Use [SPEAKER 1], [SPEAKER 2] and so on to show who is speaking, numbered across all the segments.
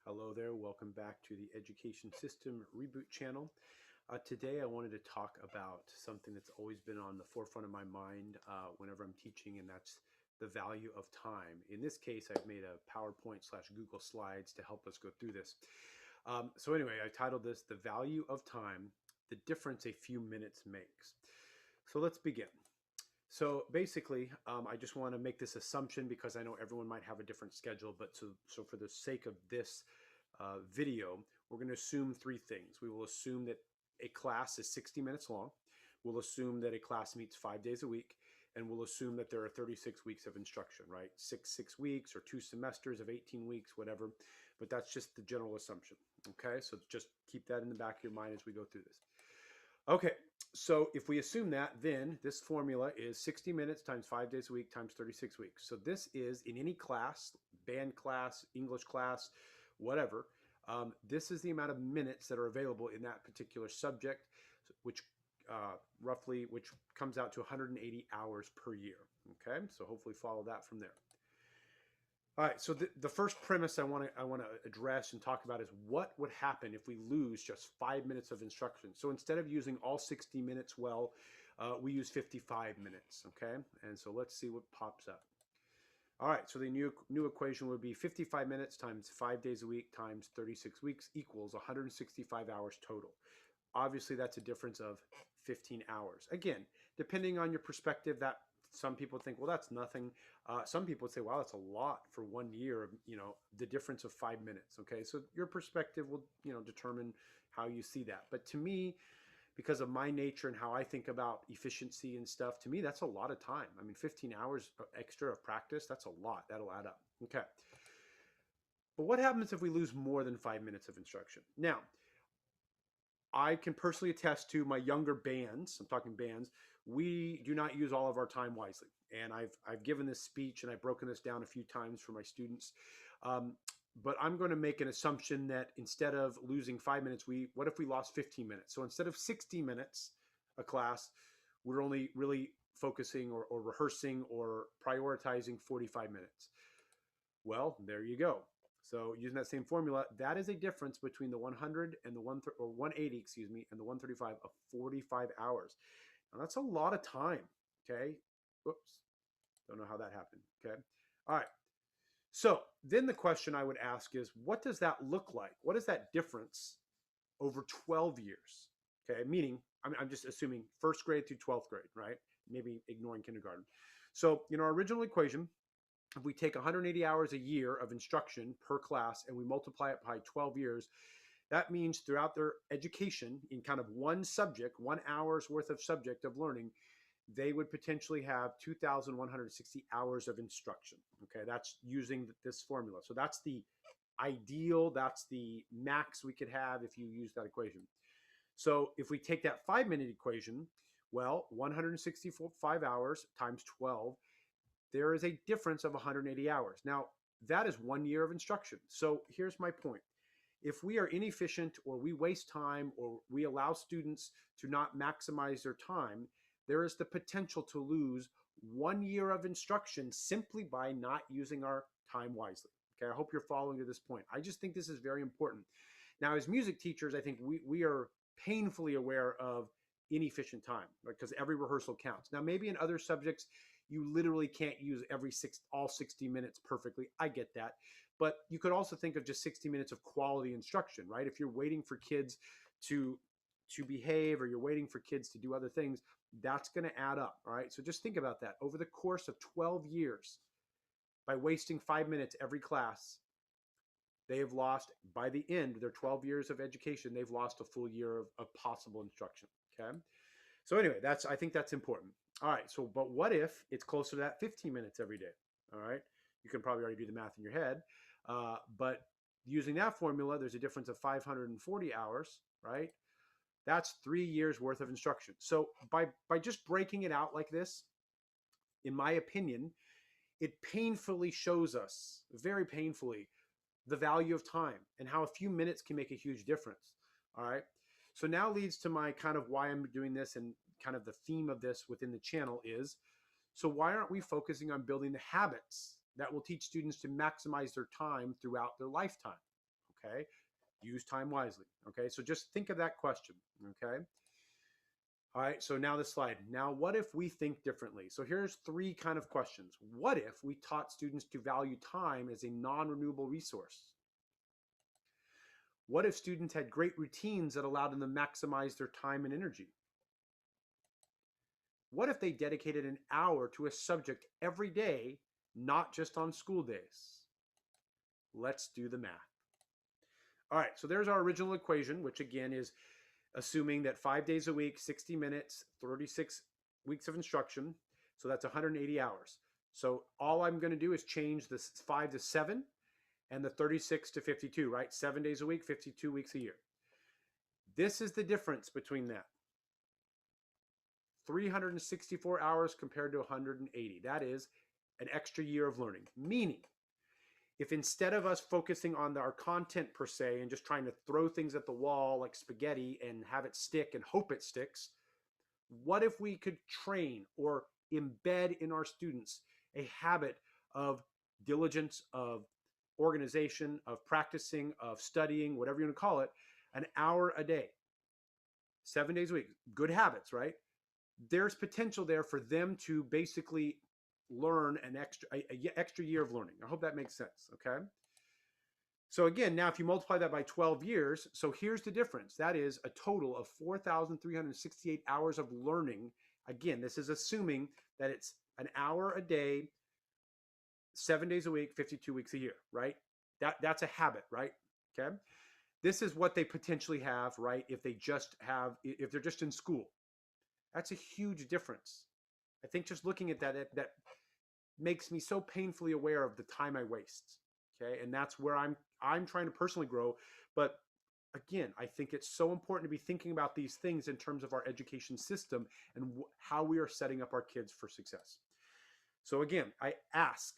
[SPEAKER 1] Hello there, welcome back to the Education System Reboot channel. Today I wanted to talk about something that's always been on the forefront of my mind whenever I'm teaching, and that's the value of time. In this case, I've made a PowerPoint / Google Slides to help us go through this. So anyway, I titled this, The Value of Time, the Difference a Few Minutes Makes. So let's begin. So basically, I just want to make this assumption because I know everyone might have a different schedule, but so for the sake of this video, we're going to assume three things. We will assume that a class is 60 minutes long. We'll assume that a class meets 5 days a week, and we'll assume that there are 36 weeks of instruction, right? Six weeks or 2 semesters of 18 weeks, whatever. But that's just the general assumption. Okay, so just keep that in the back of your mind as we go through this. Okay, so if we assume that, then this formula is 60 minutes times 5 days a week times 36 weeks. So this is in any class, band class, English class, whatever. This is the amount of minutes that are available in that particular subject, which which comes out to 180 hours per year. Okay, so hopefully follow that from there. All right, so the first premise I want to address and talk about is what would happen if we lose just 5 minutes of instruction. So instead of using all 60 minutes, we use 55 minutes, okay? And so let's see what pops up. All right, so the new equation would be 55 minutes times 5 days a week times 36 weeks equals 165 hours total. Obviously, that's a difference of 15 hours. Again, depending on your perspective, that some people think, well, that's nothing. Some people would say, wow, that's a lot for 1 year, the difference of 5 minutes. Okay, so your perspective will, determine how you see that. But to me, because of my nature and how I think about efficiency and stuff, to me, that's a lot of time. I mean, 15 hours extra of practice, that's a lot. That'll add up. Okay. But what happens if we lose more than 5 minutes of instruction? Now, I can personally attest to my younger bands, I'm talking bands, we do not use all of our time wisely. And I've given this speech and I've broken this down a few times for my students. But I'm going to make an assumption that instead of losing 5 minutes, what if we lost 15 minutes? So instead of 60 minutes a class, we're only really focusing or rehearsing or prioritizing 45 minutes. Well, there you go. So using that same formula, that is a difference between the 100 and the 180, excuse me, and the 135 of 45 hours. Now that's a lot of time. Okay. Whoops. Don't know how that happened. Okay. All right. So then the question I would ask is, what does that look like? What is that difference over 12 years? Okay. Meaning, I'm just assuming first grade through 12th grade, right? Maybe ignoring kindergarten. So in our original equation, if we take 180 hours a year of instruction per class and we multiply it by 12 years, that means throughout their education in kind of one subject, 1 hour's worth of subject of learning, they would potentially have 2,160 hours of instruction. Okay, that's using this formula. So that's the ideal, that's the max we could have if you use that equation. So if we take that 5-minute equation, well, 165 hours times 12, there is a difference of 180 hours. Now, that is 1 year of instruction. So here's my point. If we are inefficient or we waste time or we allow students to not maximize their time, there is the potential to lose 1 year of instruction simply by not using our time wisely. Okay, I hope you're following to this point. I just think this is very important. Now, as music teachers, I think we are painfully aware of inefficient time because every rehearsal counts. Now, maybe in other subjects, you literally can't use all 60 minutes perfectly. I get that. But you could also think of just 60 minutes of quality instruction, right? If you're waiting for kids to behave or you're waiting for kids to do other things, that's going to add up, all right? So just think about that. Over the course of 12 years, by wasting 5 minutes every class, they have lost, by the end of their 12 years of education, they've lost a full year of possible instruction, okay? So anyway, I think that's important. All right, so but what if it's closer to that 15 minutes every day? All right, you can probably already do the math in your head, but using that formula, there's a difference of 540 hours, right? That's 3 years worth of instruction. So by just breaking it out like this, in my opinion, it painfully shows us, very painfully, the value of time and how a few minutes can make a huge difference. All right. So now leads to my kind of why I'm doing this and kind of the theme of this within the channel is, so why aren't we focusing on building the habits that will teach students to maximize their time throughout their lifetime? Okay. Use time wisely. Okay. So just think of that question. Okay. All right. So now this slide. Now, what if we think differently? So here's three kind of questions. What if we taught students to value time as a non-renewable resource? What if students had great routines that allowed them to maximize their time and energy? What if they dedicated an hour to a subject every day, not just on school days? Let's do the math. All right, so there's our original equation, which again is assuming that 5 days a week, 60 minutes, 36 weeks of instruction. So that's 180 hours. So all I'm going to do is change this 5 to 7 and the 36 to 52, right? 7 days a week, 52 weeks a year. This is the difference between that. 364 hours compared to 180. That is an extra year of learning. Meaning, if instead of us focusing on our content per se and just trying to throw things at the wall like spaghetti and have it stick and hope it sticks, what if we could train or embed in our students a habit of diligence, of organization, of practicing, of studying, whatever you want to call it, an hour a day, 7 days a week? Good habits, right? There's potential there for them to basically learn an extra year of learning. I hope that makes sense. Okay. So again, now if you multiply that by 12 years, so here's the difference. That is a total of 4,368 hours of learning. Again, this is assuming that it's an hour a day, 7 days a week, 52 weeks a year, right? That's a habit, right? Okay. This is what they potentially have, right? If they're just in school. That's a huge difference. I think just looking at that makes me so painfully aware of the time I waste. Okay. And that's where I'm trying to personally grow. But again, I think it's so important to be thinking about these things in terms of our education system and how we are setting up our kids for success. So again, I ask,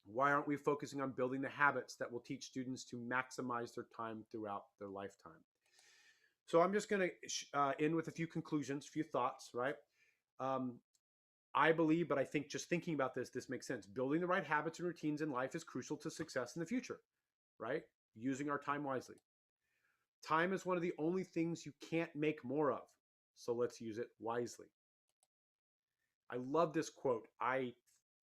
[SPEAKER 1] why aren't we focusing on building the habits that will teach students to maximize their time throughout their lifetime? So I'm just going to end with a few conclusions, a few thoughts, right? I believe, but I think just thinking about this makes sense. Building the right habits and routines in life is crucial to success in the future, right? Using our time wisely. Time is one of the only things you can't make more of, so let's use it wisely. I love this quote. I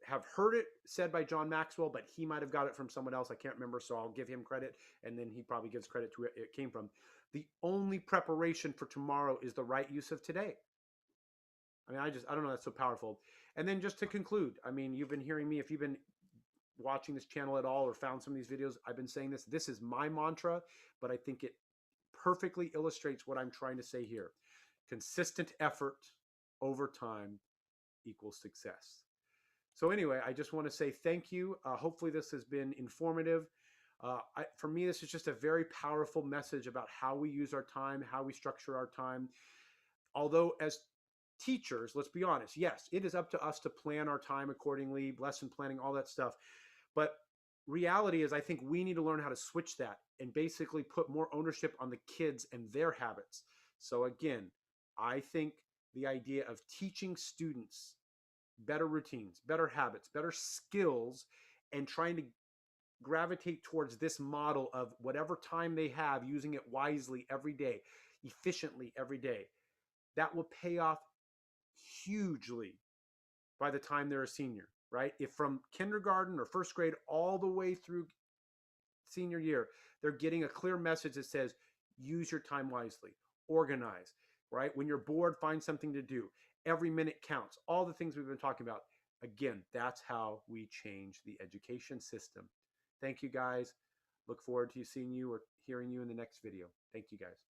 [SPEAKER 1] have heard it said by John Maxwell, but he might have got it from someone else. I can't remember, so I'll give him credit, and then he probably gives credit to it came from. The only preparation for tomorrow is the right use of today. I mean, I don't know, that's so powerful. And then just to conclude, I mean, you've been hearing me, if you've been watching this channel at all or found some of these videos, I've been saying this. This is my mantra, but I think it perfectly illustrates what I'm trying to say here. Consistent effort over time equals success. So anyway, I just want to say thank you. Hopefully this has been informative. For me, this is just a very powerful message about how we use our time, how we structure our time. Although as teachers, let's be honest, yes, it is up to us to plan our time accordingly, lesson planning, all that stuff. But reality is I think we need to learn how to switch that and basically put more ownership on the kids and their habits. So again, I think the idea of teaching students better routines, better habits, better skills, and trying to gravitate towards this model of whatever time they have, using it wisely every day, efficiently every day, that will pay off hugely by the time they're a senior, right? If from kindergarten or first grade all the way through senior year, they're getting a clear message that says, use your time wisely, organize, right? When you're bored, find something to do. Every minute counts. All the things we've been talking about. Again, that's how we change the education system. Thank you, guys. Look forward to seeing you or hearing you in the next video. Thank you, guys.